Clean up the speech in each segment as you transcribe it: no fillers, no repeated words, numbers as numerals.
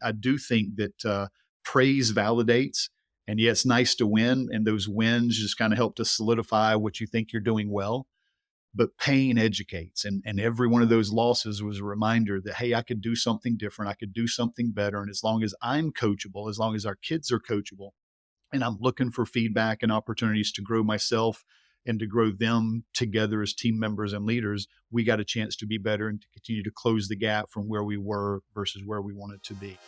I do think that praise validates. And yeah, it's nice to win. And those wins just kind of help to solidify what you think you're doing well. But pain educates. And every one of those losses was a reminder that, hey, I could do something different. I could do something better. And as long as I'm coachable, as long as our kids are coachable, and I'm looking for feedback and opportunities to grow myself and to grow them together as team members and leaders, we got a chance to be better and to continue to close the gap from where we were versus where we wanted to be.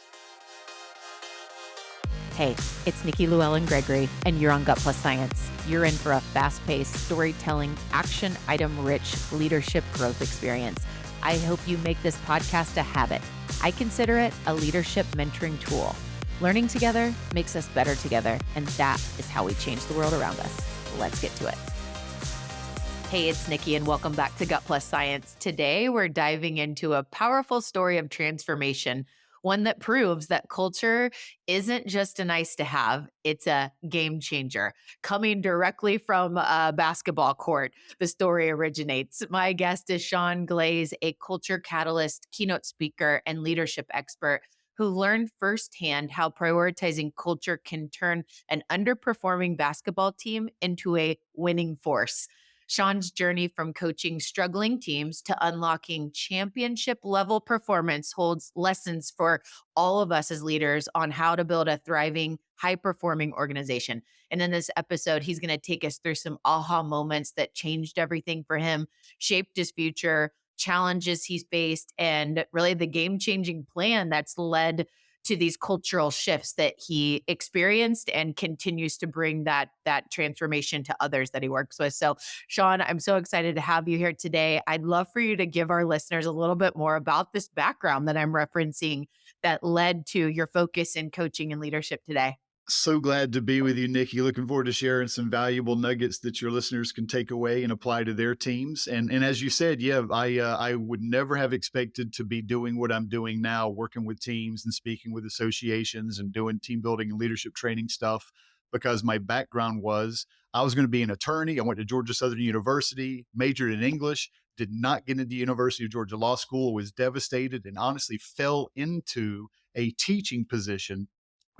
Hey, it's Nikki Llewellyn Gregory, and you're on Gut Plus Science. You're in for a fast-paced, storytelling, action item-rich leadership growth experience. I hope you make this podcast a habit. I consider it a leadership mentoring tool. Learning together makes us better together, and that is how we change the world around us. Let's get to it. Hey, it's Nikki, and welcome back to Gut Plus Science. Today, we're diving into a powerful story of transformation, one that proves that culture isn't just a nice to have, it's a game changer. Coming directly from a basketball court, the story originates. My guest is Sean Glaze, a culture catalyst, keynote speaker, and leadership expert who learned firsthand how prioritizing culture can turn an underperforming basketball team into a winning force. Sean's journey from coaching struggling teams to unlocking championship level performance holds lessons for all of us as leaders on how to build a thriving, high performing organization. And in this episode, he's going to take us through some aha moments that changed everything for him, shaped his future, challenges he's faced, and really the game changing plan that's led to these cultural shifts that he experienced and continues to bring that transformation to others that he works with. So, Sean, I'm so excited to have you here today. I'd love for you to give our listeners a little bit more about this background that I'm referencing that led to your focus in coaching and leadership today. So glad to be with you, Nikki. Looking forward to sharing some valuable nuggets that your listeners can take away and apply to their teams. And as you said, yeah, I would never have expected to be doing what I'm doing now, working with teams and speaking with associations and doing team building and leadership training stuff, because my background was I was going to be an attorney. I went to Georgia Southern University, majored in English, did not get into University of Georgia Law School, was devastated, and honestly fell into a teaching position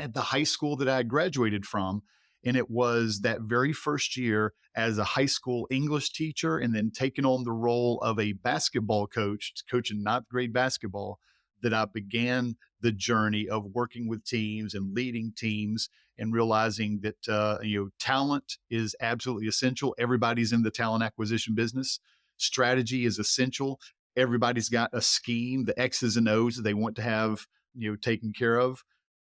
at the high school that I graduated from. And it was that very first year as a high school English teacher and then taking on the role of a basketball coach, coaching ninth grade basketball, that I began the journey of working with teams and leading teams and realizing that, talent is absolutely essential. Everybody's in the talent acquisition business. Strategy is essential. Everybody's got a scheme, the X's and O's that they want to have, taken care of.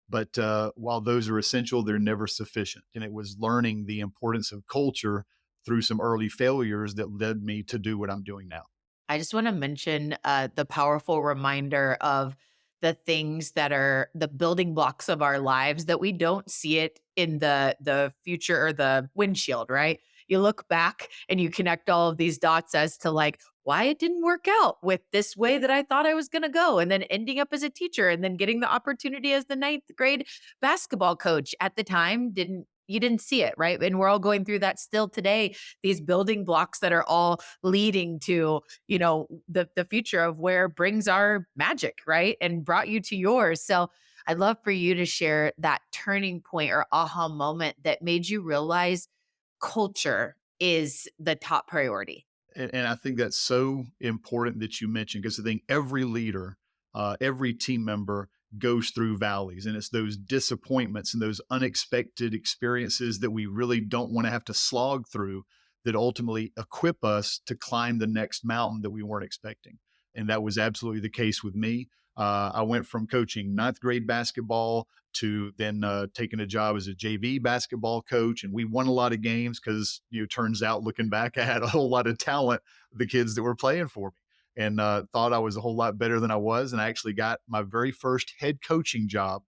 But while those are essential, they're never sufficient. And it was learning the importance of culture through some early failures that led me to do what I'm doing now. I just want to mention the powerful reminder of the things that are the building blocks of our lives that we don't see it in the future or the windshield, right? You look back and you connect all of these dots as to like why it didn't work out with this way that I thought I was going to go, and then ending up as a teacher and then getting the opportunity as the ninth grade basketball coach at the time you didn't see it, right? And we're all going through that still today, these building blocks that are all leading to, the future of where brings our magic, right? And brought you to yours. So I'd love for you to share that turning point or aha moment that made you realize culture is the top priority. And I think that's so important that you mentioned, because I think every leader, every team member goes through valleys, and it's those disappointments and those unexpected experiences that we really don't want to have to slog through that ultimately equip us to climb the next mountain that we weren't expecting. And that was absolutely the case with me. I went from coaching ninth grade basketball to then taking a job as a JV basketball coach. And we won a lot of games because, turns out looking back, I had a whole lot of talent, the kids that were playing for me, and thought I was a whole lot better than I was. And I actually got my very first head coaching job,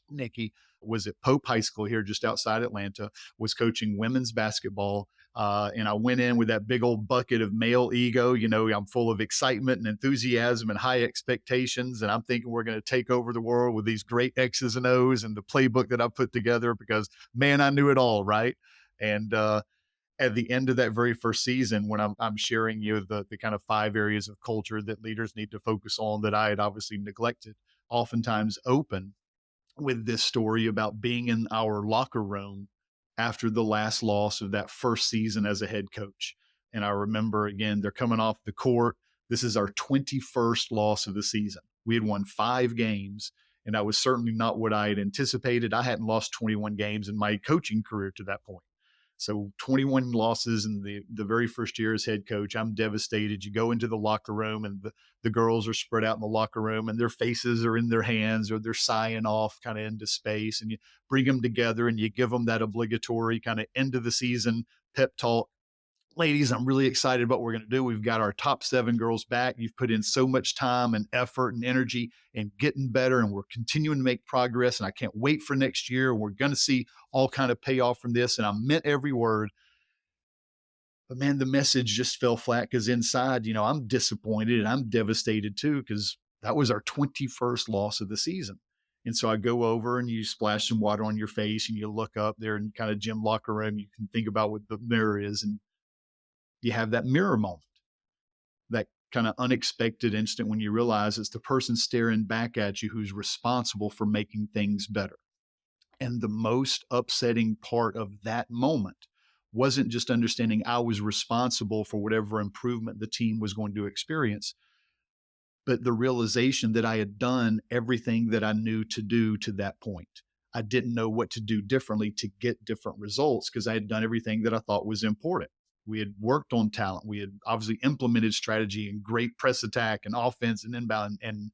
Nikki, was at Pope High School here just outside Atlanta, was coaching women's basketball. And I went in with that big old bucket of male ego. I'm full of excitement and enthusiasm and high expectations. And I'm thinking we're going to take over the world with these great X's and O's and the playbook that I put together, because, man, I knew it all, right? And at the end of that very first season, when I'm sharing the kind of 5 areas of culture that leaders need to focus on that I had obviously neglected, oftentimes open with this story about being in our locker room after the last loss of that first season as a head coach. And I remember, again, they're coming off the court. This is our 21st loss of the season. We had won 5 games, and that was certainly not what I had anticipated. I hadn't lost 21 games in my coaching career to that point. So 21 losses in the very first year as head coach. I'm devastated. You go into the locker room, and the girls are spread out in the locker room, and their faces are in their hands, or they're sighing off kind of into space, and you bring them together and you give them that obligatory kind of end of the season pep talk. Ladies, I'm really excited about what we're going to do. We've got our top 7 girls back. You've put in so much time and effort and energy and getting better, and we're continuing to make progress. And I can't wait for next year. We're going to see all kind of payoff from this. And I meant every word. But man, the message just fell flat because inside, I'm disappointed and I'm devastated too, because that was our 21st loss of the season. And so I go over and you splash some water on your face and you look up there in kind of gym locker room. You can think about what the mirror is, and you have that mirror moment, that kind of unexpected instant when you realize it's the person staring back at you who's responsible for making things better. And the most upsetting part of that moment wasn't just understanding I was responsible for whatever improvement the team was going to experience, but the realization that I had done everything that I knew to do to that point. I didn't know what to do differently to get different results because I had done everything that I thought was important. We had worked on talent. We had obviously implemented strategy and great press attack and offense and inbound, and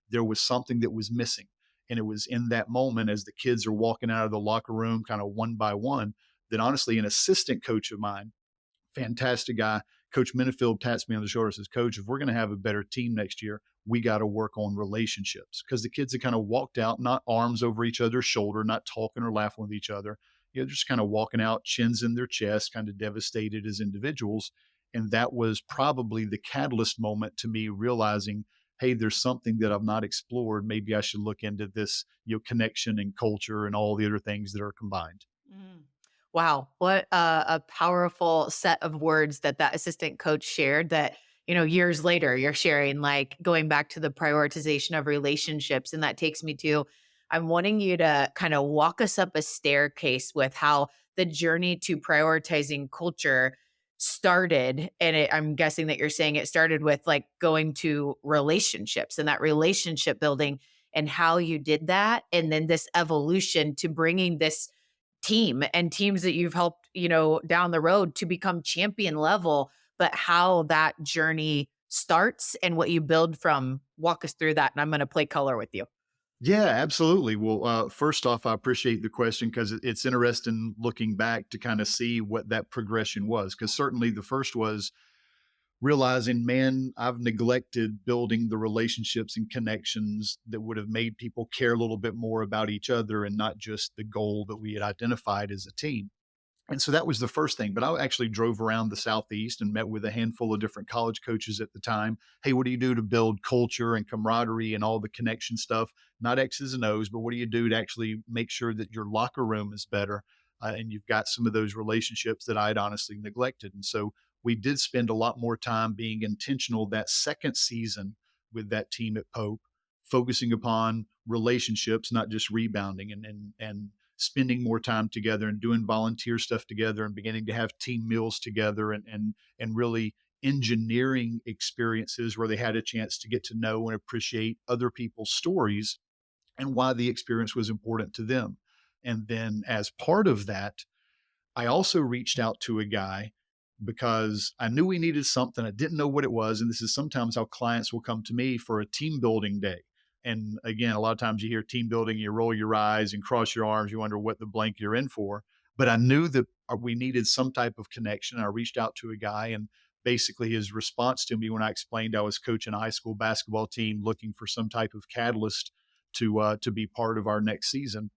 there was something that was missing. And it was in that moment as the kids are walking out of the locker room kind of one by one that honestly an assistant coach of mine, fantastic guy, Coach Minifield, taps me on the shoulder and says, Coach, if we're going to have a better team next year, we got to work on relationships. Because the kids had kind of walked out, not arms over each other's shoulder, not talking or laughing with each other. Just kind of walking out, chins in their chest, kind of devastated as individuals. And that was probably the catalyst moment to me realizing, hey, there's something that I've not explored. Maybe I should look into this, connection and culture and all the other things that are combined. Mm. Wow, what a powerful set of words that assistant coach shared that, years later you're sharing, like going back to the prioritization of relationships. And that takes me to, I'm wanting you to kind of walk us up a staircase with how the journey to prioritizing culture started. And I'm guessing that you're saying it started with like going to relationships and that relationship building and how you did that. And then this evolution to bringing this team and teams that you've helped, down the road to become champion level, but how that journey starts and what you build from. Walk us through that. And I'm going to play color with you. Yeah, absolutely. Well, first off, I appreciate the question because it's interesting looking back to kind of see what that progression was. Because certainly the first was realizing, man, I've neglected building the relationships and connections that would have made people care a little bit more about each other and not just the goal that we had identified as a team. And so that was the first thing. But I actually drove around the Southeast and met with a handful of different college coaches at the time. Hey, what do you do to build culture and camaraderie and all the connection stuff? Not X's and O's, but what do you do to actually make sure that your locker room is better and you've got some of those relationships that I'd honestly neglected? And so we did spend a lot more time being intentional that second season with that team at Pope, focusing upon relationships, not just rebounding and spending more time together and doing volunteer stuff together and beginning to have team meals together and really engineering experiences where they had a chance to get to know and appreciate other people's stories and why the experience was important to them. And then as part of that, I also reached out to a guy because I knew we needed something. I didn't know what it was. And this is sometimes how clients will come to me for a team building day. And again, a lot of times you hear team building, you roll your eyes and cross your arms, you wonder what the blank you're in for. But I knew that we needed some type of connection. I reached out to a guy, and basically his response to me when I explained I was coaching a high school basketball team looking for some type of catalyst to be part of our next season.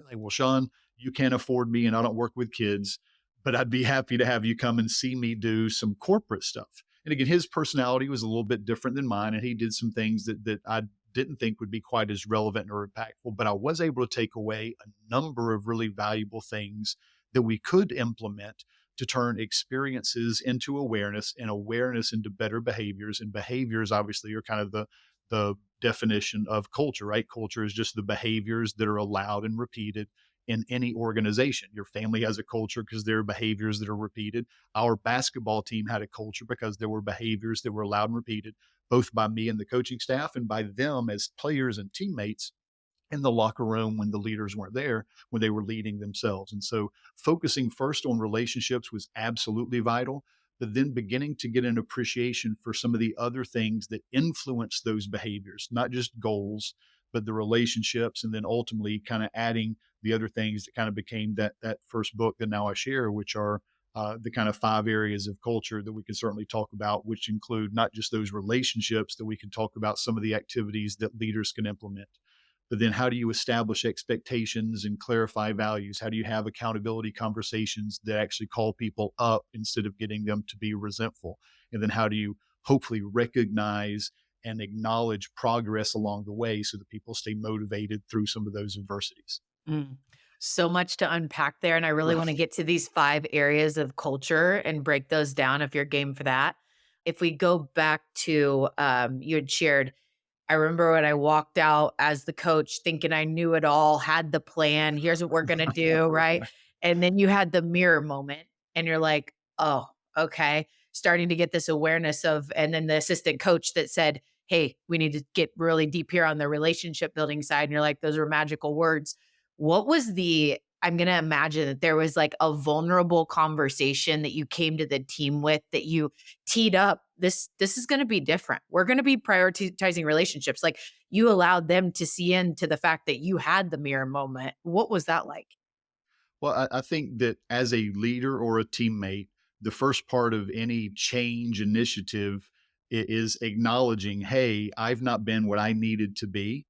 Like, well, Sean, you can't afford me and I don't work with kids, but I'd be happy to have you come and see me do some corporate stuff. And again, his personality was a little bit different than mine, and he did some things that I didn't think would be quite as relevant or impactful, but I was able to take away a number of really valuable things that we could implement to turn experiences into awareness and awareness into better behaviors. And behaviors obviously are kind of the definition of culture, right? Culture is just the behaviors that are allowed and repeated in any organization. Your family has a culture because there are behaviors that are repeated. Our basketball team had a culture because there were behaviors that were allowed and repeated, both by me and the coaching staff and by them as players and teammates in the locker room when the leaders weren't there, when they were leading themselves. And so focusing first on relationships was absolutely vital, but then beginning to get an appreciation for some of the other things that influence those behaviors, not just goals, but the relationships, and then ultimately kind of adding the other things that kind of became that first book that now I share, which are the kind of 5 areas of culture that we can certainly talk about, which include not just those relationships, that we can talk about some of the activities that leaders can implement, but then how do you establish expectations and clarify values? How do you have accountability conversations that actually call people up instead of getting them to be resentful? And then how do you hopefully recognize and acknowledge progress along the way so that people stay motivated through some of those adversities? Mm. So much to unpack there. And I really want to Right. get to these 5 areas of culture and break those down if you're game for that. If we go back to, you had shared, I remember when I walked out as the coach thinking I knew it all, had the plan, here's what we're going to do, right? And then you had the mirror moment and you're like, oh, okay. Starting to get this awareness of, and then the assistant coach that said, hey, we need to get really deep here on the relationship building side. And you're like, those are magical words. What was I'm going to imagine that there was like a vulnerable conversation that you came to the team with that you teed up. This is going to be different. We're going to be prioritizing relationships. Like you allowed them to see into the fact that you had the mirror moment. What was that like? Well, I think that as a leader or a teammate, the first part of any change initiative is acknowledging, hey, I've not been what I needed to be.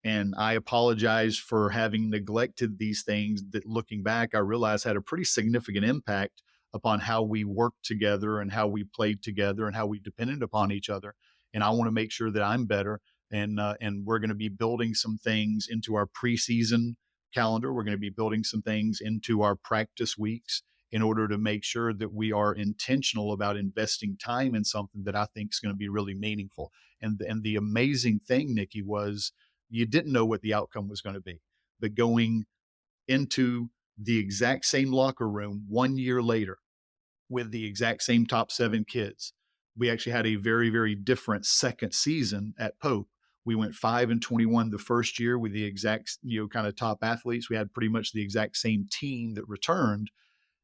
And I apologize for having neglected these things that looking back, I realized had a pretty significant impact upon how we worked together and how we played together and how we depended upon each other. And I want to make sure that I'm better. And we're going to be building some things into our preseason calendar. We're going to be building some things into our practice weeks in order to make sure that we are intentional about investing time in something that I think is going to be really meaningful. And the amazing thing, Nikki, was you didn't know what the outcome was going to be. But going into the exact same locker room 1 year later with the exact same top 7 kids, we actually had a very, very different second season at Pope. We went 5-21 the first year with the exact, kind of top athletes. We had pretty much the exact same team that returned.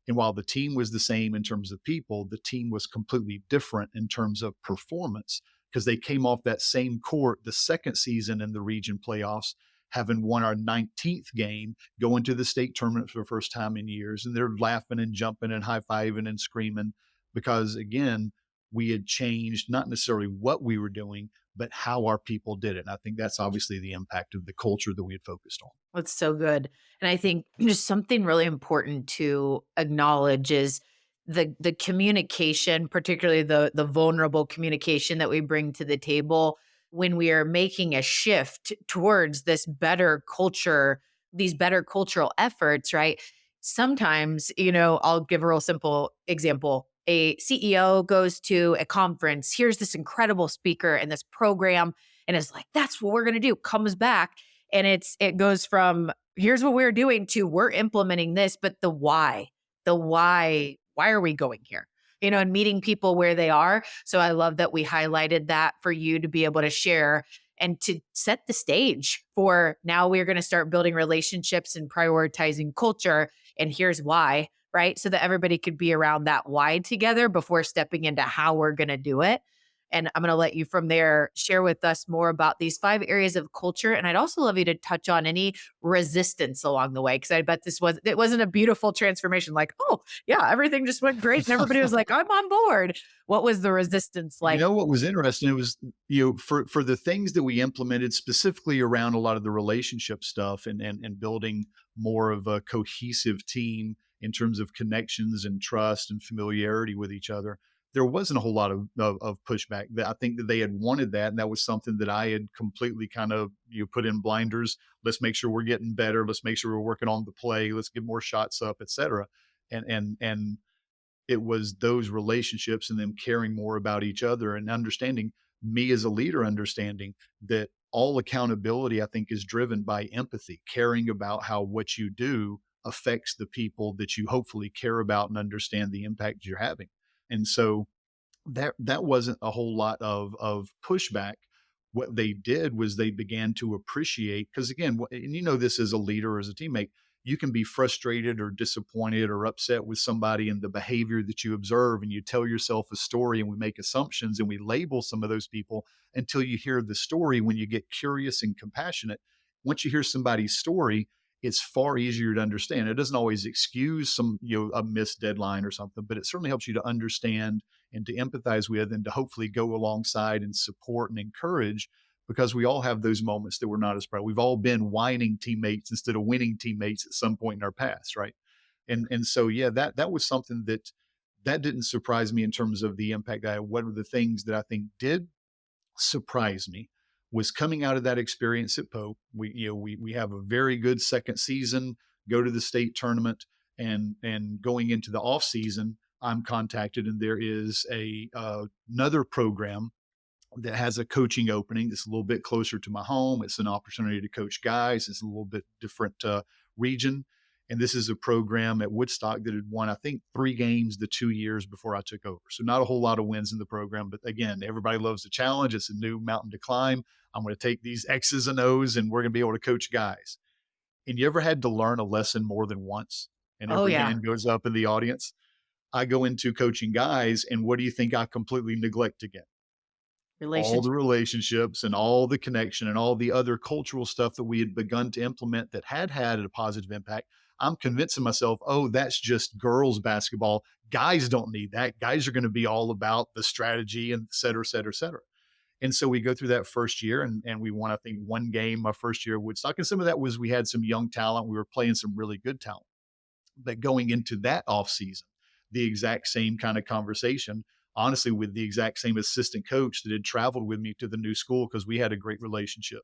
And while the team was the same in terms of people, the team was completely different in terms of performance because they came off that same court the second season in the region playoffs, having won our 19th game, going to the state tournament for the first time in years. And they're laughing and jumping and high fiving and screaming because, again, we had changed not necessarily what we were doing, but how our people did it. And I think that's obviously the impact of the culture that we had focused on. That's so good. And I think just something really important to acknowledge is the communication, particularly the vulnerable communication that we bring to the table when we are making a shift towards this better culture, these better cultural efforts, right? Sometimes, I'll give a real simple example. A CEO goes to a conference, here's this incredible speaker and this program, and is like, that's what we're going to do, comes back and it goes from here's what we're doing to we're implementing this, but why are we going here? And meeting people where they are. So I love that we highlighted that for you to be able to share and to set the stage for now we're going to start building relationships and prioritizing culture. And here's why, right? So that everybody could be around that why together before stepping into how we're going to do it. And I'm going to let you from there share with us more about these 5 areas of culture. And I'd also love you to touch on any resistance along the way, because I bet it wasn't a beautiful transformation. Like, oh yeah, everything just went great, and everybody was like, I'm on board. What was the resistance You like? know what was interesting? It was, for the things that we implemented specifically around a lot of the relationship stuff and building more of a cohesive team in terms of connections and trust and familiarity with each other. There wasn't a whole lot of pushback. I think that they had wanted that, and that was something that I had completely kind of put in blinders. Let's make sure we're getting better. Let's make sure we're working on the play. Let's get more shots up, et cetera. And it was those relationships and them caring more about each other and understanding me as a leader, understanding that all accountability, I think, is driven by empathy, caring about how what you do affects the people that you hopefully care about and understand the impact you're having. And so that wasn't a whole lot of pushback. What they did was they began to appreciate, because again, and you know this as a leader or as a teammate, you can be frustrated or disappointed or upset with somebody and the behavior that you observe, and you tell yourself a story, and we make assumptions and we label some of those people until you hear the story. When you get curious and compassionate, once you hear somebody's story, it's far easier to understand. It doesn't always excuse some, a missed deadline or something, but it certainly helps you to understand and to empathize with and to hopefully go alongside and support and encourage, because we all have those moments that we're not as proud. We've all been whining teammates instead of winning teammates at some point in our past, right? And so yeah, that was something that didn't surprise me in terms of the impact I had. One of the things that I think did surprise me was coming out of that experience at Pope. We have a very good second season, go to the state tournament, and going into the off season, I'm contacted and there is another program that has a coaching opening that's a little bit closer to my home. It's an opportunity to coach guys. It's a little bit different region. And this is a program at Woodstock that had won, I think, 3 games the 2 years before I took over. So not a whole lot of wins in the program. But again, everybody loves the challenge. It's a new mountain to climb. I'm going to take these X's and O's and we're going to be able to coach guys. And you ever had to learn a lesson more than once? And Oh, every yeah. hand goes up in the audience. I go into coaching guys, and what do you think I completely neglect again? All the Relationship. relationships and all the connection and all the other cultural stuff that we had begun to implement that had a positive impact. I'm convincing myself, oh, that's just girls basketball. Guys don't need that. Guys are going to be all about the strategy and et cetera, et cetera, et cetera. And so we go through that first year, and we won, I think, 1 game my first year at Woodstock. And some of that was we had some young talent. We were playing some really good talent. But going into that off season, the exact same kind of conversation, honestly, with the exact same assistant coach that had traveled with me to the new school because we had a great relationship.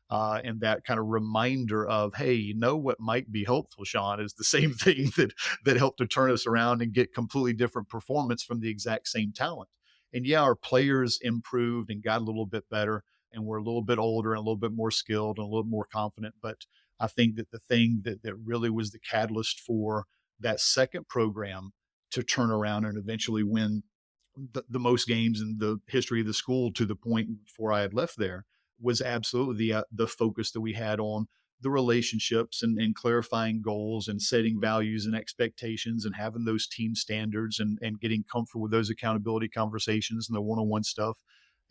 And that kind of reminder of, hey, what might be helpful, Sean, is the same thing that helped to turn us around and get completely different performance from the exact same talent. And yeah, our players improved and got a little bit better, and we're a little bit older and a little bit more skilled and a little more confident. But I think that the thing that really was the catalyst for that second program to turn around and eventually win the most games in the history of the school to the point before I had left there was absolutely the focus that we had on the relationships and clarifying goals and setting values and expectations and having those team standards and getting comfortable with those accountability conversations and the one-on-one stuff,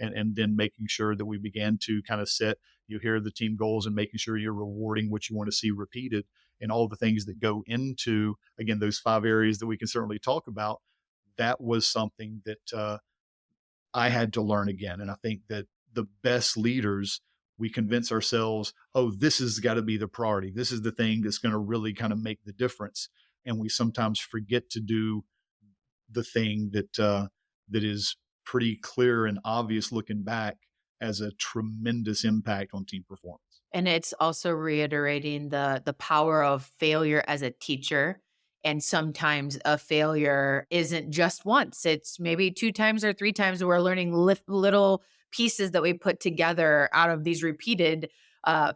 and then making sure that we began to kind of set, hear the team goals and making sure you're rewarding what you want to see repeated, and all the things that go into, again, those 5 areas that we can certainly talk about. That was something that I had to learn again. And I think that the best leaders, we convince ourselves, oh, this has got to be the priority. This is the thing that's going to really kind of make the difference. And we sometimes forget to do the thing that is pretty clear and obvious looking back as a tremendous impact on team performance. And it's also reiterating the power of failure as a teacher. And sometimes a failure isn't just once, it's maybe 2 times or 3 times. We're learning little pieces that we put together out of these repeated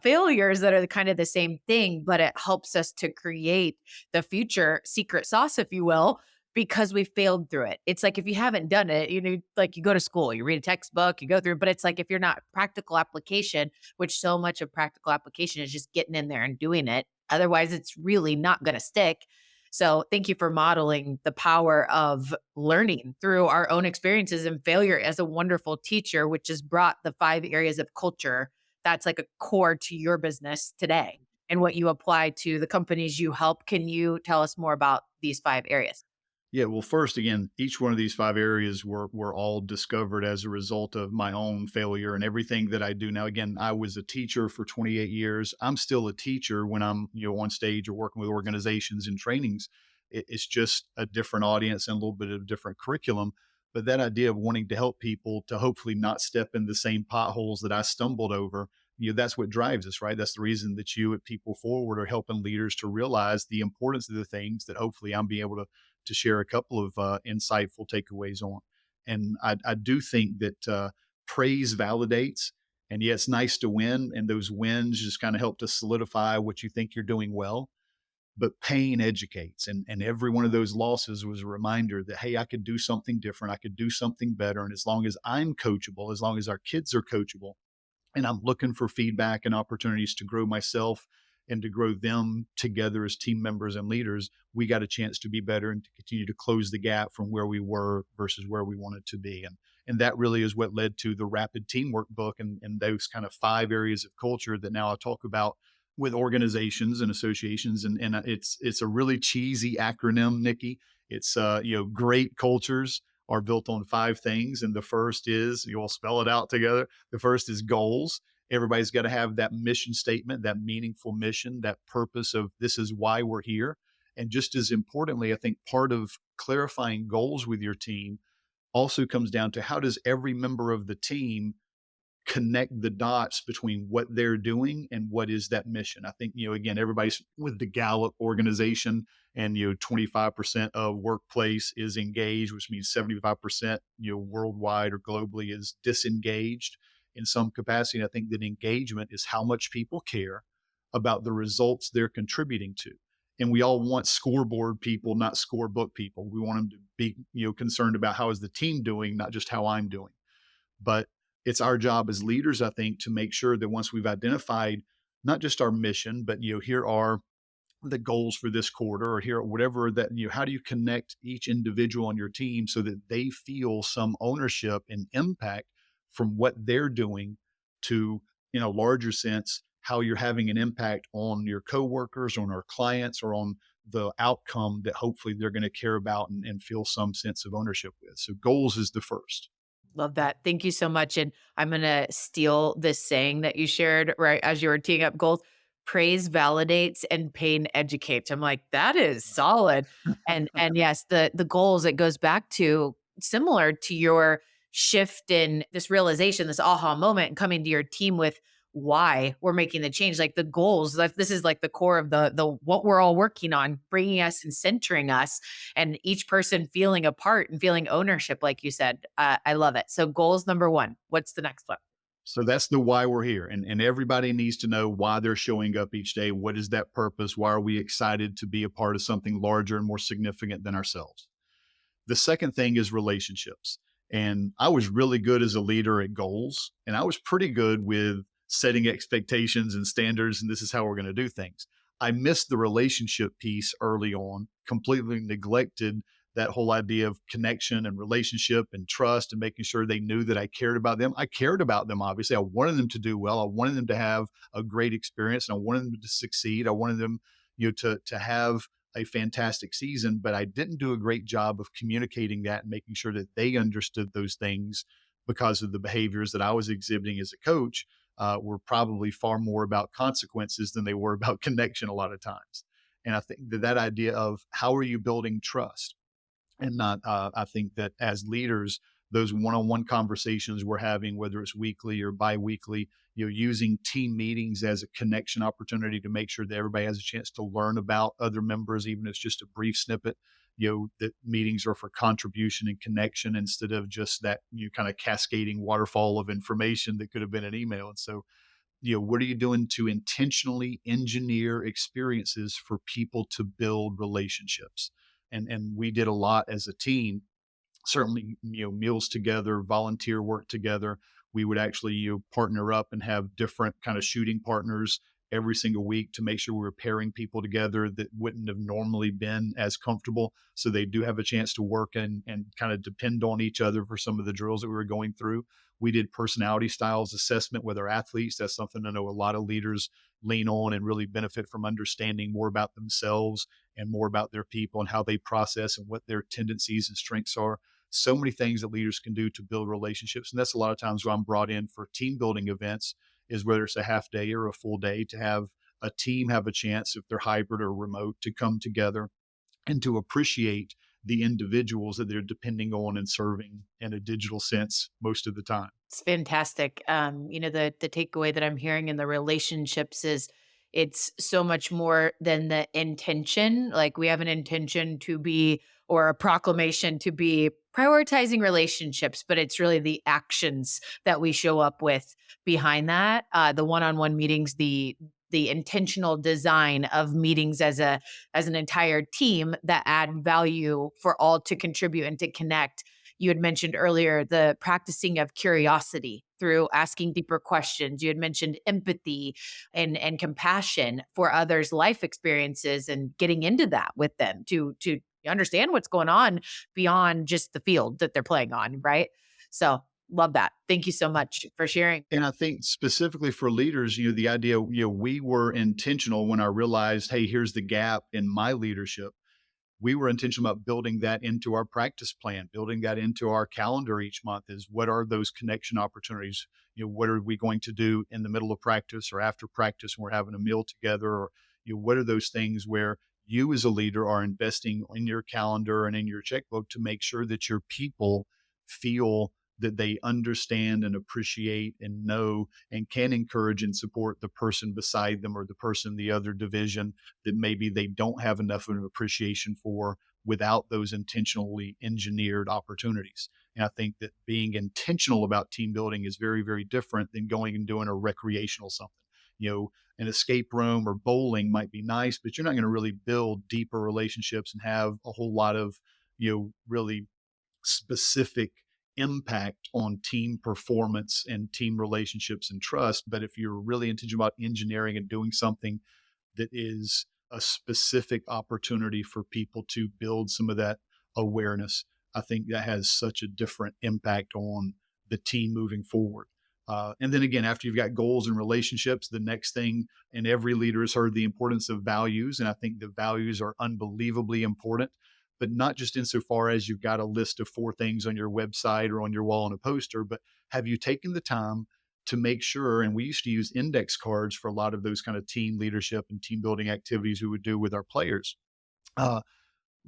failures that are kind of the same thing, but it helps us to create the future secret sauce, if you will, because we failed through it. It's like if you haven't done it, like you go to school, you read a textbook, you go through, but it's like if you're not practical application, which so much of practical application is just getting in there and doing it. Otherwise, it's really not going to stick. So, thank you for modeling the power of learning through our own experiences and failure as a wonderful teacher, which has brought the 5 areas of culture that's like a core to your business today and what you apply to the companies you help. Can you tell us more about these 5 areas? Yeah, well, first, again, each one of these 5 areas were all discovered as a result of my own failure and everything that I do now. Again, I was a teacher for 28 years. I'm still a teacher when I'm on stage or working with organizations and trainings. It's just a different audience and a little bit of different curriculum. But that idea of wanting to help people to hopefully not step in the same potholes that I stumbled over, that's what drives us, right? That's the reason that you at People Forward are helping leaders to realize the importance of the things that hopefully I'm being able to share a couple of insightful takeaways on. And I do think that praise validates, And yeah, it's nice to win, and those wins just kind of help to solidify what you think you're doing well. But pain educates, and every one of those losses was a reminder that, hey, I could do something different, I could do something better. And as long as I'm coachable, as long as our kids are coachable, and I'm looking for feedback and opportunities to grow myself and to grow them together as team members and leaders, we got a chance to be better and to continue to close the gap from where we were versus where we wanted to be. And that really is what led to the rapid teamwork book, and those kind of 5 areas of culture that now I talk about with organizations and associations. And it's a really cheesy acronym, Nikki. It's great cultures are built on 5 things. And the first is, you'll spell it out together. The first is goals. Everybody's got to have that mission statement, that meaningful mission, that purpose of this is why we're here. And just as importantly, I think part of clarifying goals with your team also comes down to, how does every member of the team connect the dots between what they're doing and what is that mission. I think, again, everybody's with the Gallup organization, and 25% of workplace is engaged, which means 75% worldwide or globally is disengaged in some capacity. And I think that engagement is how much people care about the results they're contributing to. And we all want scoreboard people, not scorebook people. We want them to be concerned about how is the team doing, not just how I'm doing. But it's our job as leaders, I think, to make sure that once we've identified not just our mission, but here are the goals for this quarter, or here whatever that, how do you connect each individual on your team so that they feel some ownership and impact from what they're doing, to, in a larger sense, how you're having an impact on your coworkers, on our clients, or on the outcome that hopefully they're going to care about and feel some sense of ownership with. So goals is the first. Love that. Thank you so much. And I'm going to steal this saying that you shared right as you were teeing up goals: praise validates and pain educates. I'm like, that is solid. And yes, the goals, it goes back to similar to your shift in this realization, this aha moment, and coming to your team with why we're making the change. Like the goals, like this is like the core of the what we're all working on, bringing us and centering us, and each person feeling a part and feeling ownership, like you said. I love it. So goals number one. What's the next one? So that's the why we're here. And everybody needs to know why they're showing up each day. What is that purpose? Why are we excited to be a part of something larger and more significant than ourselves? The second thing is relationships. And I was really good as a leader at goals, and I was pretty good with setting expectations and standards, and this is how we're going to do things. I missed the relationship piece early on, completely neglected that whole idea of connection and relationship and trust, and making sure they knew that I cared about them. I cared about them, obviously. I wanted them to do well. I wanted them to have a great experience, and I wanted them to succeed. I wanted them, to have a fantastic season, but I didn't do a great job of communicating that and making sure that they understood those things, because of the behaviors that I was exhibiting as a coach were probably far more about consequences than they were about connection a lot of times. And I think that idea of how are you building trust, and not, I think that as leaders, those one-on-one conversations we're having, whether it's weekly or bi-weekly, using team meetings as a connection opportunity to make sure that everybody has a chance to learn about other members, even if it's just a brief snippet. That meetings are for contribution and connection, instead of just that kind of cascading waterfall of information that could have been an email. And so, what are you doing to intentionally engineer experiences for people to build relationships? And we did a lot as a team. Certainly, meals together, volunteer work together. We would actually partner up and have different kind of shooting partners every single week to make sure we were pairing people together that wouldn't have normally been as comfortable, so they do have a chance to work and kind of depend on each other for some of the drills that we were going through. We did personality styles assessment with our athletes. That's something I know a lot of leaders lean on and really benefit from, understanding more about themselves and more about their people and how they process and what their tendencies and strengths are. So many things that leaders can do to build relationships. And that's a lot of times where I'm brought in for team building events, is whether it's a half day or a full day, to have a team have a chance, if they're hybrid or remote, to come together and to appreciate the individuals that they're depending on and serving in a digital sense most of the time. It's fantastic. The takeaway that I'm hearing in the relationships is it's so much more than the intention. Like we have an intention to be, or a proclamation to be prioritizing relationships, but it's really the actions that we show up with behind that. The one-on-one meetings, the intentional design of meetings as an entire team that add value for all to contribute and to connect. You had mentioned earlier the practicing of curiosity through asking deeper questions. You had mentioned empathy and compassion for others' life experiences and getting into that with them to understand what's going on beyond just the field that they're playing on, right? So love that. Thank you so much for sharing. And I think specifically for leaders, the idea, we were intentional when I realized, hey, here's the gap in my leadership. We were intentional about building that into our practice plan, building that into our calendar each month is what are those connection opportunities? What are we going to do in the middle of practice or after practice when we're having a meal together? Or, what are those things where you as a leader are investing in your calendar and in your checkbook to make sure that your people feel that they understand and appreciate and know and can encourage and support the person beside them or the person in the other division that maybe they don't have enough of an appreciation for without those intentionally engineered opportunities. And I think that being intentional about team building is very, very different than going and doing a recreational something. An escape room or bowling might be nice, but you're not going to really build deeper relationships and have a whole lot of, really specific impact on team performance and team relationships and trust. But if you're really intentional about engineering and doing something that is a specific opportunity for people to build some of that awareness, I think that has such a different impact on the team moving forward. And then again, after you've got goals and relationships, the next thing, and every leader has heard the importance of values. And I think the values are unbelievably important, but not just insofar as you've got a list of 4 things on your website or on your wall on a poster, but have you taken the time to make sure, and we used to use index cards for a lot of those kind of team leadership and team building activities we would do with our players. Uh,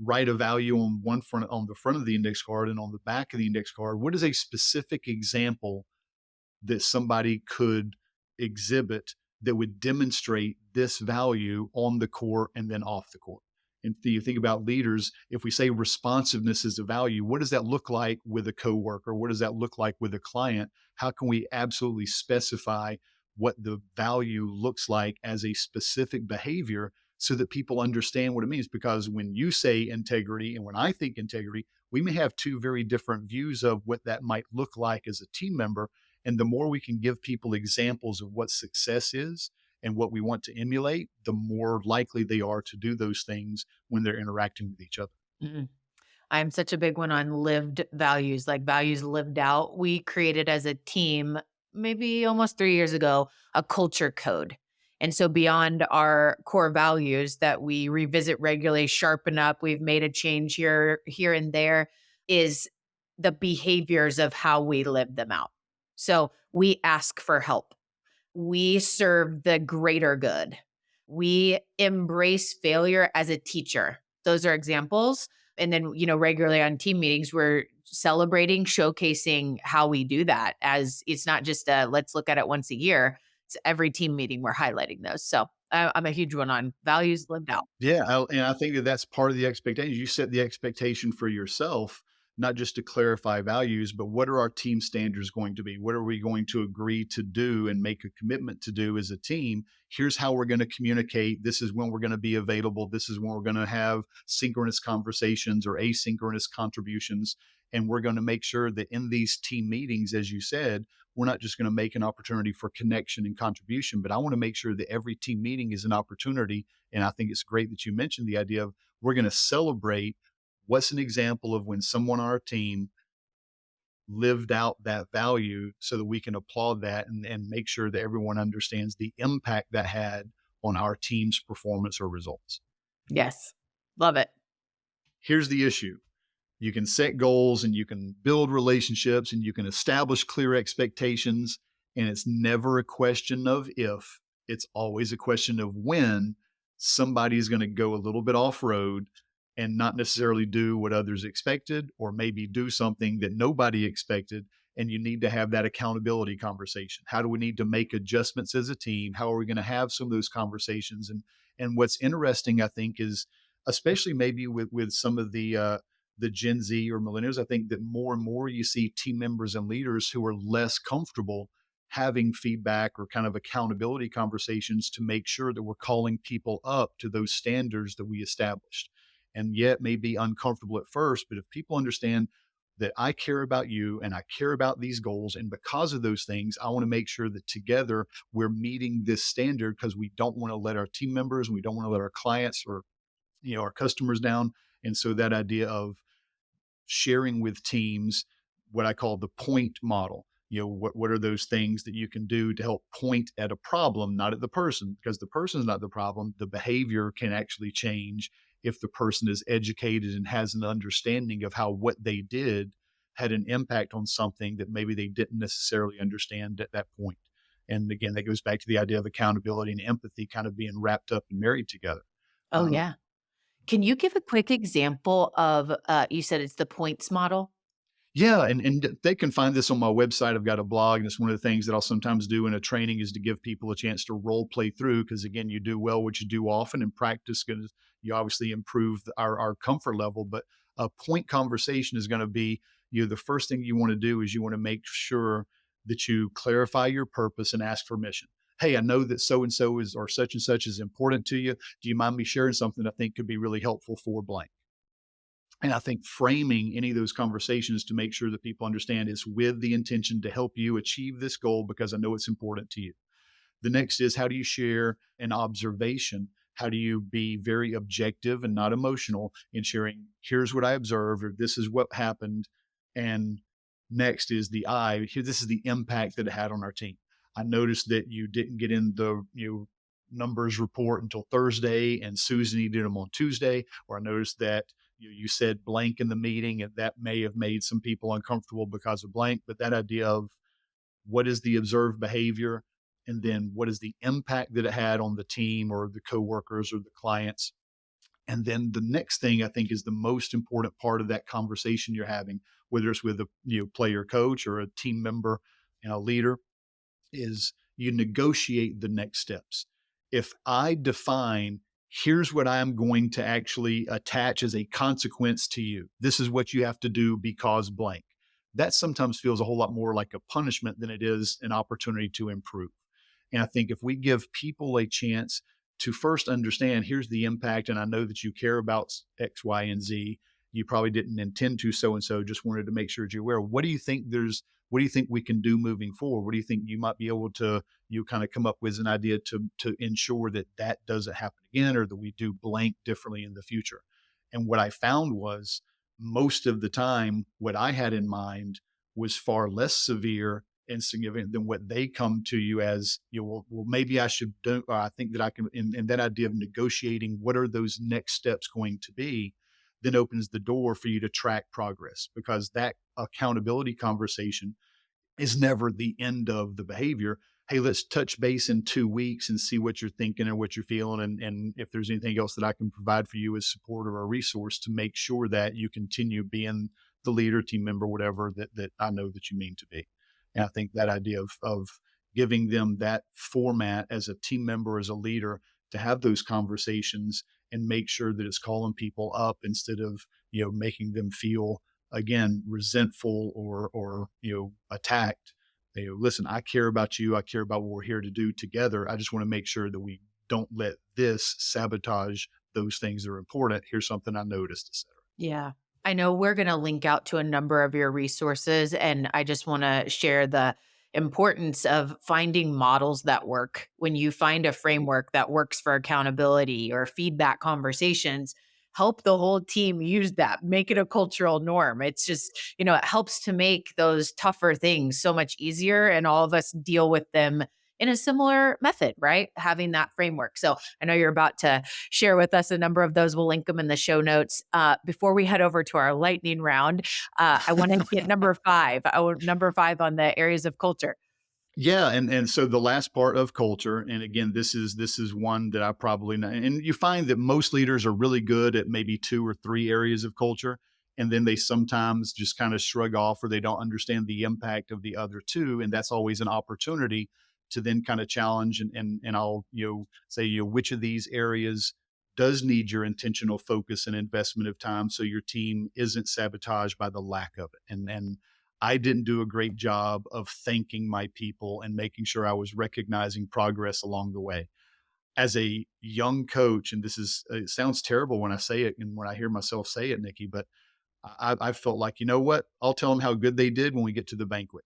Write a value on the front of the index card and on the back of the index card. What is a specific example that somebody could exhibit that would demonstrate this value on the court and then off the court? And you think about leaders, if we say responsiveness is a value, what does that look like with a coworker? What does that look like with a client? How can we absolutely specify what the value looks like as a specific behavior so that people understand what it means? Because when you say integrity and when I think integrity, we may have 2 very different views of what that might look like as a team member. And the more we can give people examples of what success is and what we want to emulate, the more likely they are to do those things when they're interacting with each other. Mm-mm. I'm such a big one on lived values, like values lived out. We created as a team, maybe almost 3 years ago, a culture code. And so beyond our core values that we revisit regularly, sharpen up, we've made a change here and there, is the behaviors of how we live them out. So we ask for help. We serve the greater good. We embrace failure as a teacher. Those are examples. And then, regularly on team meetings, we're celebrating, showcasing how we do that, as it's not just let's look at it once a year. It's every team meeting we're highlighting those. So I'm a huge one on values lived out. Yeah, and I think that that's part of the expectation. You set the expectation for yourself, not just to clarify values, but what are our team standards going to be? What are we going to agree to do and make a commitment to do as a team? Here's how we're going to communicate. This is when we're going to be available. This is when we're going to have synchronous conversations or asynchronous contributions. And we're going to make sure that in these team meetings, as you said, we're not just going to make an opportunity for connection and contribution, but I want to make sure that every team meeting is an opportunity. And I think it's great that you mentioned the idea of we're going to celebrate what's an example of when someone on our team lived out that value so that we can applaud that and make sure that everyone understands the impact that had on our team's performance or results. Yes. Love it. Here's the issue. You can set goals and you can build relationships and you can establish clear expectations. And it's never a question of if, it's always a question of when somebody's going to go a little bit off road and not necessarily do what others expected, or maybe do something that nobody expected. And you need to have that accountability conversation. How do we need to make adjustments as a team? How are we going to have some of those conversations? And what's interesting, I think, is especially maybe with some of the the Gen Z or millennials. I think that more and more you see team members and leaders who are less comfortable having feedback or kind of accountability conversations to make sure that we're calling people up to those standards that we established. And yet may be uncomfortable at first, but if people understand that I care about you and I care about these goals, and because of those things, I want to make sure that together we're meeting this standard because we don't want to let our team members, we don't want to let our clients or our customers down. And so that idea of sharing with teams what I call the point model. What are those things that you can do to help point at a problem, not at the person, because the person is not the problem. The behavior can actually change if the person is educated and has an understanding of how what they did had an impact on something that maybe they didn't necessarily understand at that point. And again, that goes back to the idea of accountability and empathy kind of being wrapped up and married together. Oh, Um, yeah. Can you give a quick example of, you said it's the points model? Yeah, and they can find this on my website. I've got a blog, and it's one of the things that I'll sometimes do in a training is to give people a chance to role play through. Because again, you do well what you do often, and practice because you obviously improve our comfort level. But a point conversation is going to be the first thing you want to do is you want to make sure that you clarify your purpose and ask permission. Hey, I know that so and so is or such and such is important to you. Do you mind me sharing something I think could be really helpful for blank? And I think framing any of those conversations to make sure that people understand is with the intention to help you achieve this goal because I know it's important to you. The next is how do you share an observation? How do you be very objective and not emotional in sharing, here's what I observed, or this is what happened. And next is the I, here, this is the impact that it had on our team. I noticed that you didn't get in the numbers report until Thursday and Susan did them on Tuesday, or I noticed that you said blank in the meeting and that may have made some people uncomfortable because of blank. But that idea of what is the observed behavior and then what is the impact that it had on the team or the coworkers or the clients. And then the next thing I think is the most important part of that conversation you're having, whether it's with a player coach or a team member and a leader, is you negotiate the next steps. If I define, here's what I'm going to actually attach as a consequence to you, this is what you have to do because blank. That sometimes feels a whole lot more like a punishment than it is an opportunity to improve. And I think if we give people a chance to first understand, here's the impact, and I know that you care about X, Y, and Z. You probably didn't intend to so and so, just wanted to make sure that you're aware. What do you think we can do moving forward? What do you think you might be able to kind of come up with an idea to ensure that that doesn't happen again, or that we do blank differently in the future? And what I found was most of the time, what I had in mind was far less severe and significant than what they come to you as, well, maybe I should do, or I think that I can, and that idea of negotiating what are those next steps going to be, then opens the door for you to track progress because that accountability conversation is never the end of the behavior. Hey, let's touch base in 2 weeks and see what you're thinking and what you're feeling. And if there's anything else that I can provide for you as support or a resource to make sure that you continue being the leader, team member, whatever that I know that you mean to be. And I think that idea of giving them that format as a team member, as a leader, to have those conversations and make sure that it's calling people up instead of, making them feel again resentful or attacked. Listen, I care about you. I care about what we're here to do together. I just want to make sure that we don't let this sabotage those things that are important. Here's something I noticed, et cetera. Yeah. I know we're going to link out to a number of your resources, and I just want to share the importance of finding models that work. When you find a framework that works for accountability or feedback conversations, help the whole team use that, make it a cultural norm. It's just, it helps to make those tougher things so much easier, and all of us deal with them in a similar method, right? Having that framework. So I know you're about to share with us a number of those. We'll link them in the show notes. Before we head over to our lightning round, I want to get number five. Number five on the areas of culture. Yeah, and so the last part of culture, and again, this is one that I probably know, and you find that most leaders are really good at maybe 2 or 3 areas of culture, and then they sometimes just kind of shrug off or they don't understand the impact of the other two, and that's always an opportunity to then kind of challenge and I'll say which of these areas does need your intentional focus and investment of time so your team isn't sabotaged by the lack of it. And I didn't do a great job of thanking my people and making sure I was recognizing progress along the way. As a young coach, and this is, it sounds terrible when I say it and when I hear myself say it, Nikki, but I felt like, you know what? I'll tell them how good they did when we get to the banquet.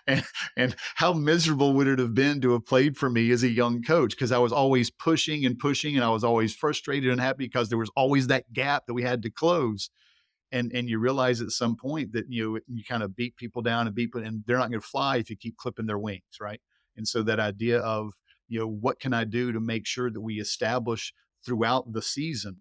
and, and how miserable would it have been to have played for me as a young coach? Because I was always pushing and pushing, and I was always frustrated and happy because there was always that gap that we had to close. And you realize at some point that you kind of beat people down and and they're not going to fly if you keep clipping their wings, right? And so that idea of what can I do to make sure that we establish throughout the season,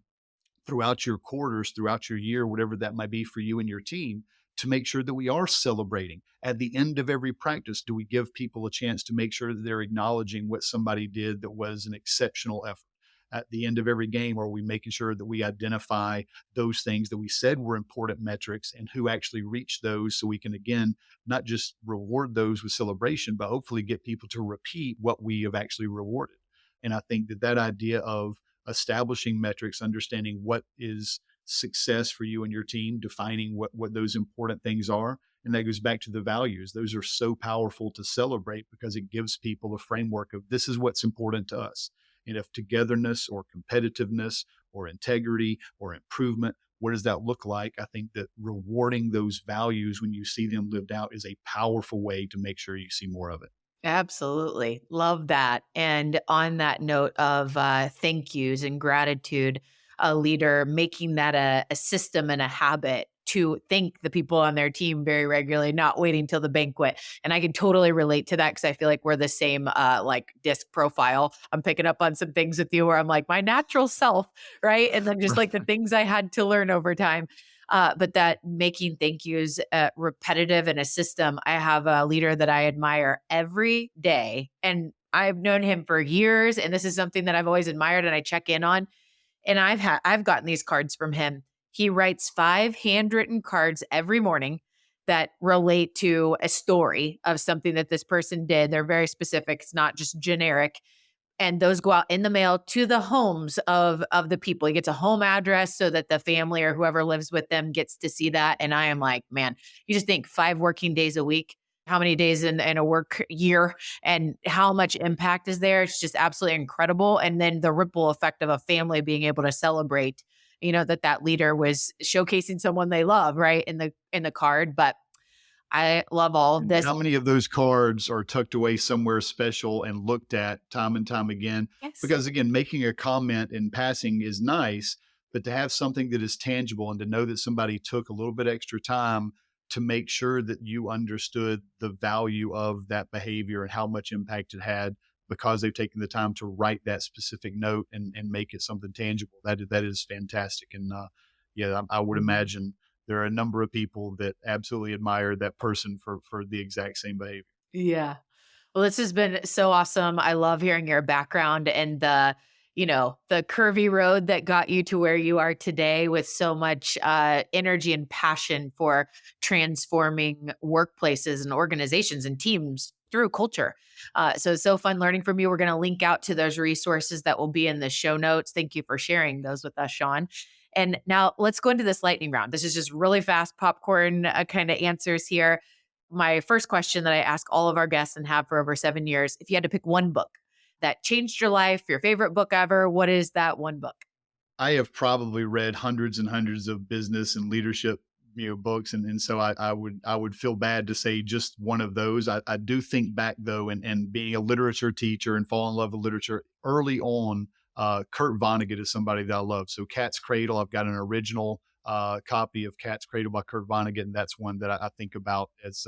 throughout your quarters, throughout your year, whatever that might be for you and your team, to make sure that we are celebrating. At the end of every practice, do we give people a chance to make sure that they're acknowledging what somebody did that was an exceptional effort? At the end of every game, are we making sure that we identify those things that we said were important metrics and who actually reached those so we can, again, not just reward those with celebration, but hopefully get people to repeat what we have actually rewarded? And I think that that idea of establishing metrics, understanding what is success for you and your team, defining what those important things are. And that goes back to the values. Those are so powerful to celebrate because it gives people a framework of this is what's important to us. And if togetherness or competitiveness or integrity or improvement, what does that look like? I think that rewarding those values when you see them lived out is a powerful way to make sure you see more of it. Absolutely. Love that. And on that note of thank yous and gratitude, a leader making that a system and a habit to thank the people on their team very regularly, not waiting till the banquet. And I can totally relate to that because I feel like we're the same like disc profile. I'm picking up on some things with you where I'm like my natural self, right? And then just like the things I had to learn over time. But that making thank yous repetitive and a system. I have a leader that I admire every day, and I've known him for years. And this is something that I've always admired, and I check in on. And I've gotten these cards from him. He writes 5 handwritten cards every morning that relate to a story of something that this person did. They're very specific. It's not just generic, and those go out in the mail to the homes of the people. He gets a home address so that the family or whoever lives with them gets to see that. And I am like, man, you just think 5 working days a week, how many days in a work year, and how much impact is there? It's just absolutely incredible. And then the ripple effect of a family being able to celebrate, that leader was showcasing someone they love, right, in the card. But I love all of And this. how many of those cards are tucked away somewhere special and looked at time and time again? Yes. Because again, making a comment in passing is nice, but to have something that is tangible and to know that somebody took a little bit extra time to make sure that you understood the value of that behavior and how much impact it had because they've taken the time to write that specific note and make it something tangible. That is fantastic. And yeah, I would imagine there are a number of people that absolutely admire that person for the exact same behavior. Yeah. Well, this has been so awesome. I love hearing your background and the curvy road that got you to where you are today with so much energy and passion for transforming workplaces and organizations and teams through culture. So it's so fun learning from you. We're going to link out to those resources that will be in the show notes. Thank you for sharing those with us, Sean. And now let's go into this lightning round. This is just really fast popcorn kind of answers here. My first question that I ask all of our guests and have for over 7 years: if you had to pick one book that changed your life, your favorite book ever, what is that one book? I have probably read hundreds and hundreds of business and leadership, books, and so I would feel bad to say just one of those. I do think back though, and being a literature teacher and fall in love with literature early on. Kurt Vonnegut is somebody that I love. So Cat's Cradle, I've got an original copy of Cat's Cradle by Kurt Vonnegut, and that's one that I think about as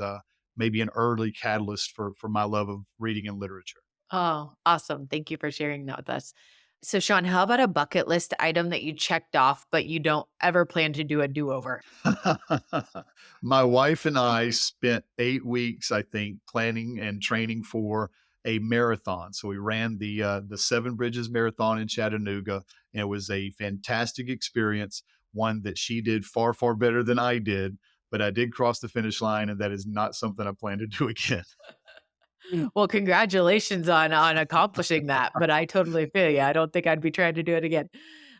maybe an early catalyst for my love of reading and literature. Oh, awesome. Thank you for sharing that with us. So, Sean, how about a bucket list item that you checked off, but you don't ever plan to do a do over? My wife and I spent 8 weeks, I think, planning and training for a marathon. So we ran the Seven Bridges Marathon in Chattanooga, and it was a fantastic experience. One that she did far far better than I did, but I did cross the finish line, and that is not something I plan to do again. Well, congratulations on accomplishing that, but I totally feel you. I don't think I'd be trying to do it again.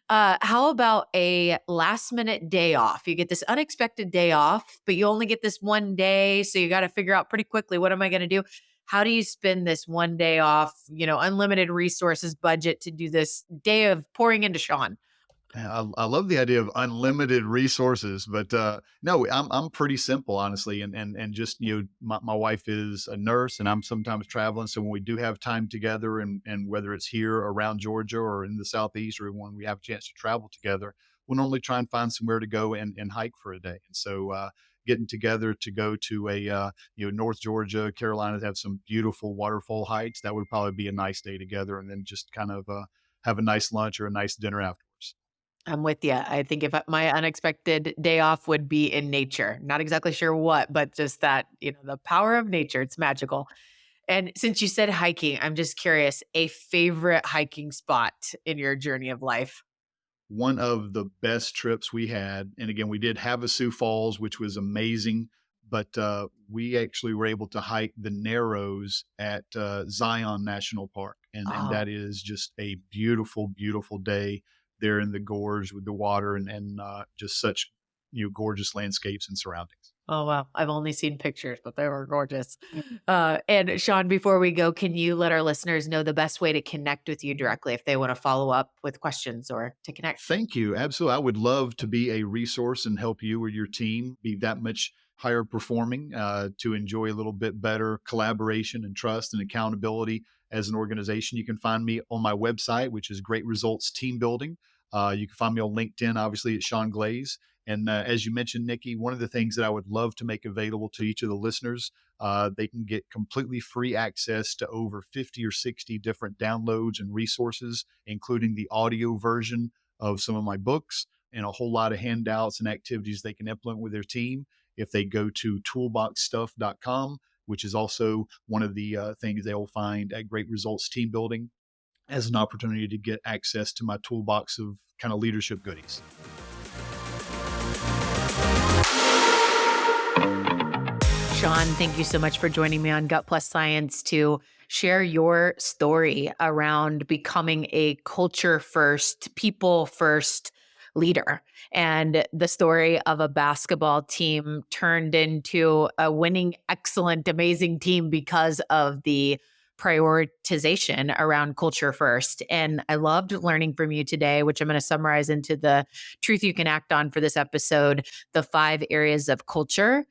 How about a last minute day off? You get this unexpected day off, but you only get this one day, so you got to figure out pretty quickly, what am I going to do? How do you spend this one day off, unlimited resources budget to do this day of pouring into Sean? Yeah, I love the idea of unlimited resources, but no, I'm pretty simple, honestly, and just my wife is a nurse, and I'm sometimes traveling. So when we do have time together, and whether it's here around Georgia or in the southeast, or when we have a chance to travel together, we'll normally try and find somewhere to go and hike for a day. And so getting together to go to a North Georgia, Carolina, to have some beautiful waterfall hikes, that would probably be a nice day together, and then just kind of have a nice lunch or a nice dinner afterwards. I'm with you. I think if my unexpected day off would be in nature, not exactly sure what, but just that, the power of nature, it's magical. And since you said hiking, I'm just curious, a favorite hiking spot in your journey of life? One of the best trips we had, and again, we did Havasu Falls, which was amazing, but we actually were able to hike the Narrows at Zion National Park, and Oh, that is just a beautiful, beautiful day there in the gorge with the water, and just such gorgeous landscapes and surroundings. oh wow. I've only seen pictures, but they were gorgeous. And Sean, before we go, can you let our listeners know the best way to connect with you directly if they want to follow up with questions or to connect? Thank you. Absolutely. I would love to be a resource and help you or your team be that much higher performing, to enjoy a little bit better collaboration and trust and accountability as an organization. You can find me on my website, which is Great Results Team Building. You can find me on LinkedIn, obviously, at Sean Glaze. And as you mentioned, Nikki, one of the things that I would love to make available to each of the listeners, they can get completely free access to over 50 or 60 different downloads and resources, including the audio version of some of my books and a whole lot of handouts and activities they can implement with their team if they go to toolboxstuff.com, which is also one of the things they will find at Great Results Team Building as an opportunity to get access to my toolbox of kind of leadership goodies. Sean, thank you so much for joining me on Gut Plus Science to share your story around becoming a culture first, people first leader, and the story of a basketball team turned into a winning, excellent, amazing team because of the prioritization around culture first. And I loved learning from you today, which I'm going to summarize into the truth you can act on for this episode, the 5 areas of culture: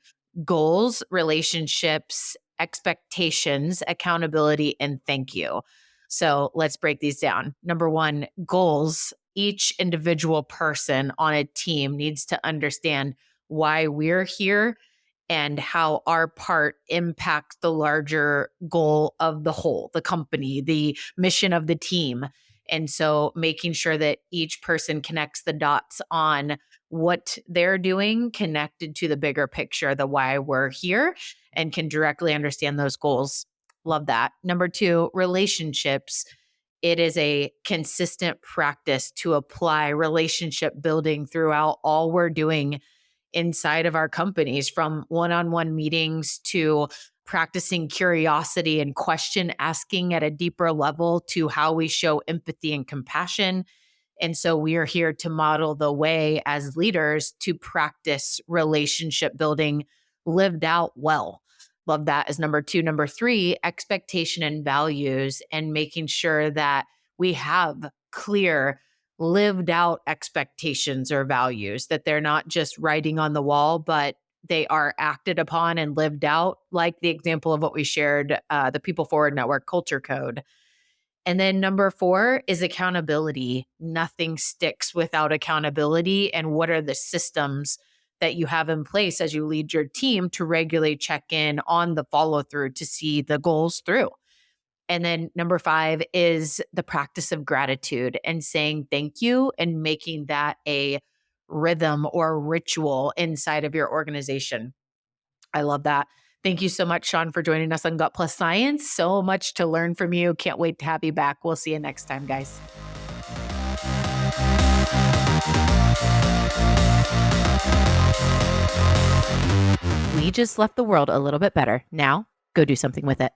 goals, relationships, expectations, accountability, and thank you. So let's break these down. Number 1, goals. Each individual person on a team needs to understand why we're here and how our part impacts the larger goal of the whole, the company, the mission of the team. And so making sure that each person connects the dots on what they're doing connected to the bigger picture, the why we're here, and can directly understand those goals. Love that. Number 2, relationships. It is a consistent practice to apply relationship building throughout all we're doing inside of our companies, from one-on-one meetings to practicing curiosity and question asking at a deeper level to how we show empathy and compassion. And so we are here to model the way as leaders to practice relationship building lived out well. Love that as number 2. Number 3, expectation and values, and making sure that we have clear lived out expectations or values, that they're not just writing on the wall, but they are acted upon and lived out, like the example of what we shared, the People Forward Network Culture Code. And then number 4 is accountability. Nothing sticks without accountability. And what are the systems that you have in place as you lead your team to regularly check in on the follow through to see the goals through? And then number 5 is the practice of gratitude and saying thank you and making that a rhythm or ritual inside of your organization. I love that. Thank you so much, Sean, for joining us on Gut Plus Science. So much to learn from you. Can't wait to have you back. We'll see you next time, guys. We just left the world a little bit better. Now, go do something with it.